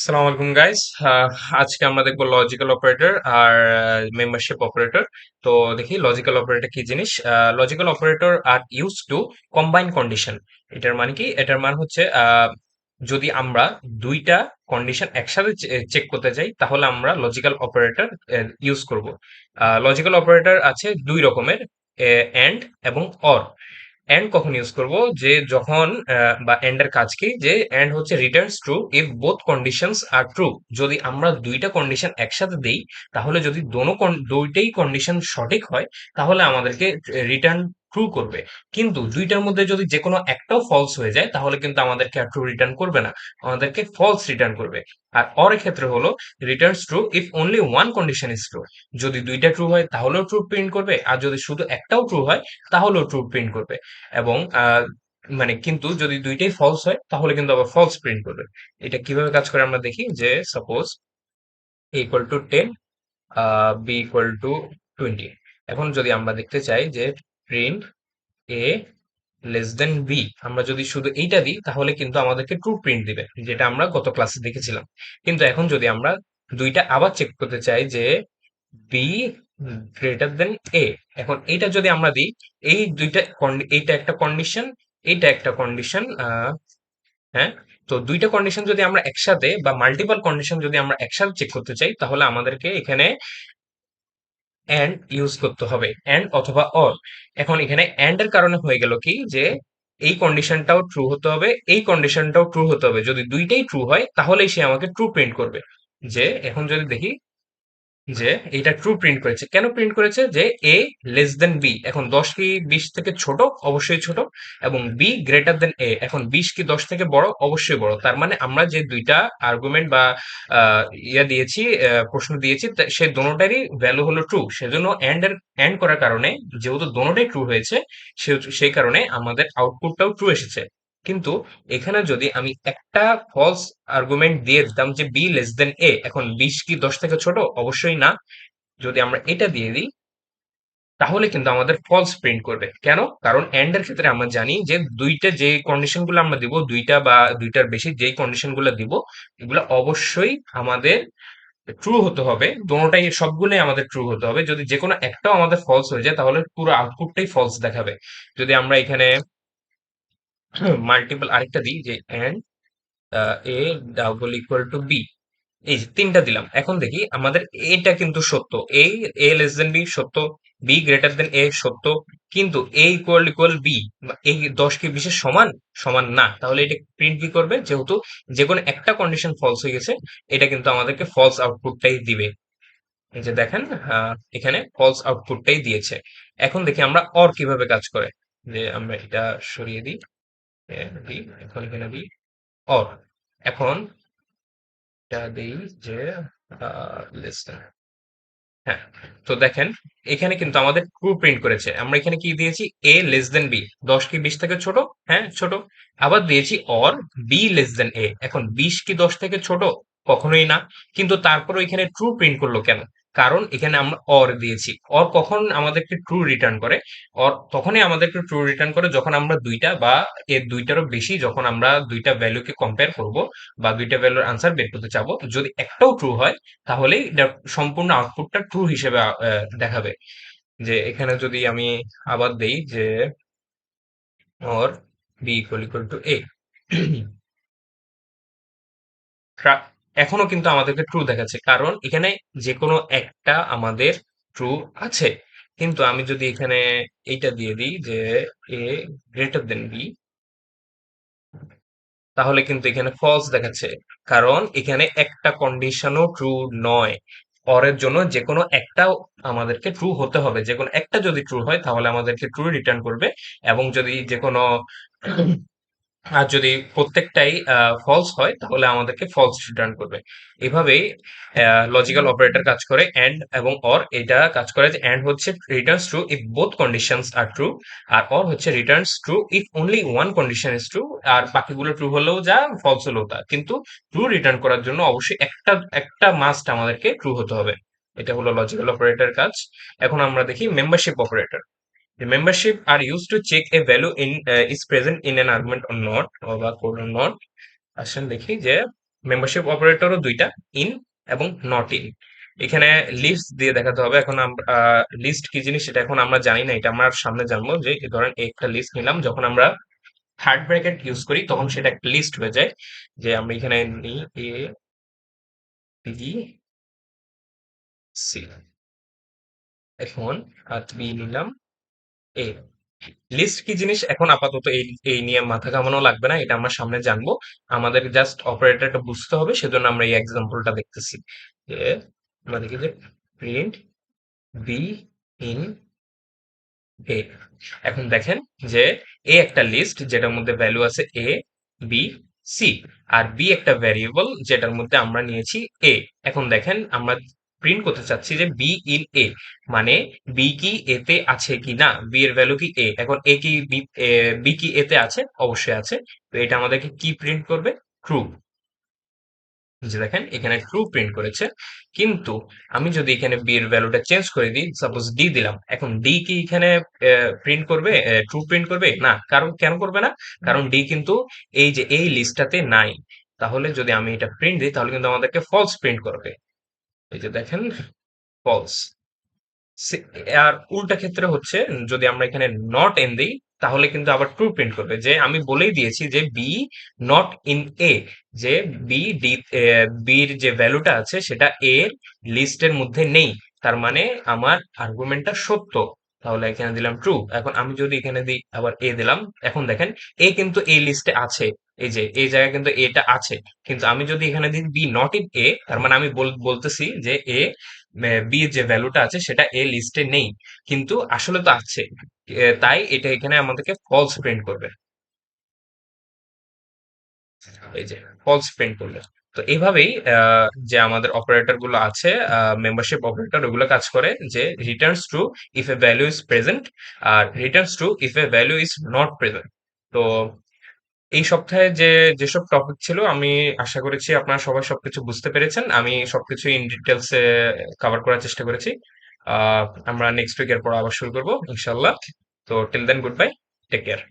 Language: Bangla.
আসসালামু আলাইকুম গাইস। আজকে আমরা দেখবো লজিক্যাল অপারেটর আর মেম্বারশিপ অপারেটর। তো দেখি লজিক্যাল অপারেটর কি জিনিস। Logical operator are use to combine condition. এটার মানে কি? এটার মানে হচ্ছে যদি আমরা দুইটা কন্ডিশন একসাথে চেক করতে চাই তাহলে আমরা লজিক্যাল অপারেটর ইউজ করব। লজিক্যাল অপারেটর আছে দুই রকমের, এন্ড এবং অর। এন্ড কখন ইউজ করব? যে যখন বা এন্ড এর কাজ কি, যে এন্ড হচ্ছে returns true if both conditions are true. যদি আমরা দুইটা কন্ডিশন একসাথে দেই তাহলে যদি দুইটাই কন্ডিশন সঠিক হয় তাহলে আমাদেরকে রিটার্ন ট্রু করবে। কিন্তু দুইটার মধ্যে যদি যে কোনো একটাও ফলস হয়ে যায় তাহলে কিন্তু আমাদেরকে আর ট্রু রিটার্ন করবে না, আমাদেরকে ফলস রিটার্ন করবে। আর অর এর ক্ষেত্রে হলো Returns true if only one condition is true. যদি দুইটা ট্রু হয় তাহলেও ট্রু প্রিন্ট করবে, আর যদি শুধু একটাও ট্রু হয় তাহলেও ট্রু প্রিন্ট করবে। এবং মানে কিন্তু যদি দুইটাই ফলস হয় তাহলে কিন্তু আবার ফলস প্রিন্ট করবে। এটা কিভাবে কাজ করে আমরা দেখি। যে suppose a equal to 10, b equal to 20। এখন যদি আমরা দেখতে চাই যে print a less than b, আমরা যদি শুধু এইটা দিই তাহলে কিন্তু আমাদেরকে ট্রু প্রিন্ট দিবে, যেটা আমরা গত ক্লাসে দেখেছিলাম। কিন্তু এখন যদি আমরা দুইটা আবার চেক করতে চাই যে বি গ্রেটার দেন এ, এখন এইটা যদি আমরা দিই, এই দুইটা এইটা একটা কন্ডিশন, এইটা একটা কন্ডিশন। হ্যাঁ, তো দুইটা কন্ডিশন যদি আমরা একসাথে বা মাল্টিপল কন্ডিশন যদি আমরা একসাথে চেক করতে চাই তাহলে আমাদেরকে এখানে এন্ড ইউজ করতে হবে, এন্ড অথবা অর। এখন এখানে এন্ড এর কারণে হয়ে গেল কি, যে এই কন্ডিশনটাও ট্রু হতে হবে, এই কন্ডিশনটাও ট্রু হতে হবে। যদি দুইটাই ট্রু হয় তাহলেই সে আমাকে ট্রু প্রিন্ট করবে। যে এখন যদি দেখি যে এটা ট্রু প্রিন্ট করেছে, কেন প্রিন্ট করেছে? যে এ লেস দেন বি। এখন 10 কি 20 থেকে ছোট? অবশ্যই ছোট। এবং বি গ্রেটার দেন এ, এখন 20 কি 10 থেকে বড়? অবশ্যই বড়। তার মানে আমরা যে দুইটা আর্গুমেন্ট বা ইয়া দিয়েছি, প্রশ্ন দিয়েছি, সে দোনোটারই ভ্যালু হলো ট্রু। সেজন্য এন্ড করার কারণে, যেহেতু দোনোটাই ট্রু হয়েছে, সেই কারণে আমাদের আউটপুটটাও ট্রু এসেছে। কিন্তু এখানে যদি আমি একটা ফলস আর্গুমেন্ট দিয়ে দিতাম যে বি লেস দেন এ, এখন 20 কি 10 থেকে ছোট? অবশ্যই না। যদি আমরা এটা দিয়ে দিই তাহলে কিন্তু আমাদের ফলস প্রিন্ট করবে। কেন? কারণ এন্ড এর ক্ষেত্রে আমরা জানি যে দুইটা যে কন্ডিশন গুলো আমরা দিব, দুইটা বা দুইটার বেশি যেই কন্ডিশন গুলো দিব, এগুলো অবশ্যই আমাদের ট্রু হতে হবে। দোনোটাই, সবগুলোই আমাদের ট্রু হতে হবে। যদি যে কোনো একটাও আমাদের ফলস হয়ে যায় তাহলে পুরো আউটপুটটাই ফলস দেখাবে। যদি আমরা এখানে মাল্টিপল আরেকটা দিই, যে and a double equal to b, এই যে তিনটা দিলাম, এখন দেখি আমাদের এটা কিন্তু সত্য, এই এ লেস দেন বি সত্য, বি গ্রেটার দেন এ সত্য। কিন্তু এ ইকুয়াল ইকুয়াল বি, এই 10 কি 20 এর সমান? সমান না। তাহলে এটা প্রিন্ট কি করবে? যেহেতু যে কোনো একটা কন্ডিশন ফলস হয়ে গেছে, এটা কিন্তু আমাদেরকে ফলস আউটপুটটাই দিবে। এই যে দেখেন, এখানে ফলস আউটপুটটাই দিয়েছে। এখন দেখি আমরা অর কিভাবে কাজ করে। যে আমরা এটা সরিয়ে দিই, দিই এখন এখানে দিই অর। এখন এটা দিই যে লেস। হ্যাঁ, তো দেখেন এখানে কিন্তু আমাদের ট্রু প্রিন্ট করেছে। আমরা এখানে কি দিয়েছি? এ লেস দেন বি। 10 কি 20 থেকে ছোট? হ্যাঁ, ছোট। আবার দিয়েছি অর বি লেস দেন এ। এখন 20 কি 10 থেকে ছোট? কখনোই না। কিন্তু তারপরও এখানে ট্রু প্রিন্ট করলো কেন? কারণ এখানে আমরা অর দিয়েছি। অর কখন আমাদেরকে ট্রু রিটার্ন করে? অর তখনই আমাদেরকে ট্রু রিটার্ন করে যখন আমরা দুইটা বা এর দুইটারও বেশি, যখন আমরা দুইটা ভ্যালুকে কম্পেয়ার করব বা দুইটা ভ্যালুর আনসার বের করতে চাবো, যদি একটাও ট্রু হয় তাহলেই এটা সম্পূর্ণ আউটপুটটা ট্রু হিসেবে দেখাবে। যে এখানে যদি আমি আবার দেই যে or B equal equal to A, এখনো কিন্তু আমাদেরকে ট্রু দেখাচ্ছে, কারণ এখানে যে কোনো একটা আমাদের ট্রু আছে। কিন্তু আমি যদি এখানে এইটা দিয়ে দিই যে এ গ্রেটার দেন বি, তাহলে কিন্তু এখানে ফলস দেখাচ্ছে। কারণ এখানে একটা কন্ডিশনও ট্রু নয়। পরের জন্য যে কোনো একটা আমাদেরকে ট্রু হতে হবে। যে কোনো একটা যদি ট্রু হয় তাহলে আমাদেরকে ট্রু রিটার্ন করবে। এবং যদি যে কোনো আর যদি প্রত্যেকটাই ফলস হয় তাহলে আমাদেরকে ফলস রিটার্ন করবে। এভাবেই লজিক্যাল অপারেটর কাজ করে। এন্ড এবং অর এটা কাজ করে যে এন্ড হচ্ছে returns true if both conditions are true, আর অর হচ্ছে returns true if only one condition is true. আর বাকিগুলো ট্রু হলেও যা, ফলস হলেও তা। কিন্তু ট্রু রিটার্ন করার জন্য অবশ্যই একটা একটা মাস্ট আমাদেরকে ট্রু হতে হবে। এটা হলো লজিক্যাল অপারেটর কাজ। এখন আমরা দেখি membership operator. The membership are used to check a value in is present in an argument or not, or বা or not। আসেন দেখি যে মেম্বারশিপ অপারেটরও দুইটা, ইন এবং নট ইন। এখানে লিস্ট দিয়ে দেখাতে হবে। এখন আমরা লিস্ট কি জিনিস সেটা এখন আমরা জানি না, এটা আমরা সামনে জানবো। যে ধরেন একটা লিস্ট নিলাম, যখন আমরা থার্ড ব্র্যাকেট ইউজ করি তখন সেটা একটা লিস্ট হয়ে যায়। যে আমরা এখানে নিই এ বি সি, এখন বি নিলাম এ। লিস্ট কি জিনিস এখন আপাতত এই এই নিয়ে মাথা ঘামানো লাগবে না, এটা আমরা সামনে জানবো। আমাদের জাস্ট অপারেটরটা বুঝতে হবে, সেজন্য আমরা এই এক্সাম্পলটা দেখতেছি। যে আমরা দেখি যে প্রিন্ট বি ইন এ। এখন দেখেন যে এ একটা লিস্ট যেটার মধ্যে ভ্যালু আছে A B C, R B একটা ভ্যারিয়েবল যেটার মধ্যে আমরা নিয়েছি এ। এখন দেখেন আমরা প্রিন্ট করতে চাচ্ছি যে বি ইন এ, মানে বি কি এতে আছে কি না, বি এর ভ্যালু কি এ। এখন এ কি বি কি এতে আছে, অবশ্যই আছে। তো এটা আমাদেরকে কি প্রিন্ট করবে, ট্রু। যে দেখেন এখানে ট্রু প্রিন্ট করেছে। কিন্তু আমি যদি এখানে বি এর ভ্যালুটা চেঞ্জ করে দিই, সাপোজ ডি দিলাম, এখন ডি কি এখানে প্রিন্ট করবে, ট্রু প্রিন্ট করবে না? কারণ কেন করবে না? কারণ ডি কিন্তু এই যে এই লিস্টটাতে নাই। তাহলে যদি আমি এটা প্রিন্ট দিই তাহলে কিন্তু আমাদেরকে ফলস প্রিন্ট করবে। এই যে দেখেন, ফলস। আর উল্টা ক্ষেত্রে হচ্ছে, যদি আমরা এখানে নট এন দিই তাহলে কিন্তু আবার ট্রু প্রিন্ট করবে। যে আমি বলেই দিয়েছি যে বি নট ইন এ, যে বি ডি, বির যে ভ্যালুটা আছে সেটা এ এর লিস্টের মধ্যে নেই। তার মানে আমার আর্গুমেন্টটা সত্য। তাহলে এখানে দিলাম ট্রু। এখন আমি যদি এখানে দিই আবার এ দিলাম, এখন দেখেন এ কিন্তু এই লিস্টে আছে। এই যে এই জায়গায় কিন্তু এটা আছে। কিন্তু আমি যদি এখানে দিই বি নট ইন এ, তার মানে আমি বলতেছি যে এ বি এর যে ভ্যালুটা আছে সেটা এ লিস্টে নেই। কিন্তু আসলে তো আছে। তাই এটা এখানে আমাদেরকে ফলস প্রিন্ট করবে। এই যে ফলস প্রিন্ট করলে। তো এইভাবেই যে আমাদের অপারেটর গুলো আছে, মেম্বারশিপ অপারেটর, ওগুলো কাজ করে যে returns true if a value is present, আর returns true if a value is not present. তো এই সপ্তাহে যেসব টপিক ছিল, আমি আশা করেছি আপনারা সবাই সবকিছু বুঝতে পেরেছেন। আমি সবকিছু ইন ডিটেলস এ কভার করার চেষ্টা করেছি। আমরা নেক্সট উইকের পর আবার শুরু করবো ইনশাল্লাহ। তো till then, goodbye, take care.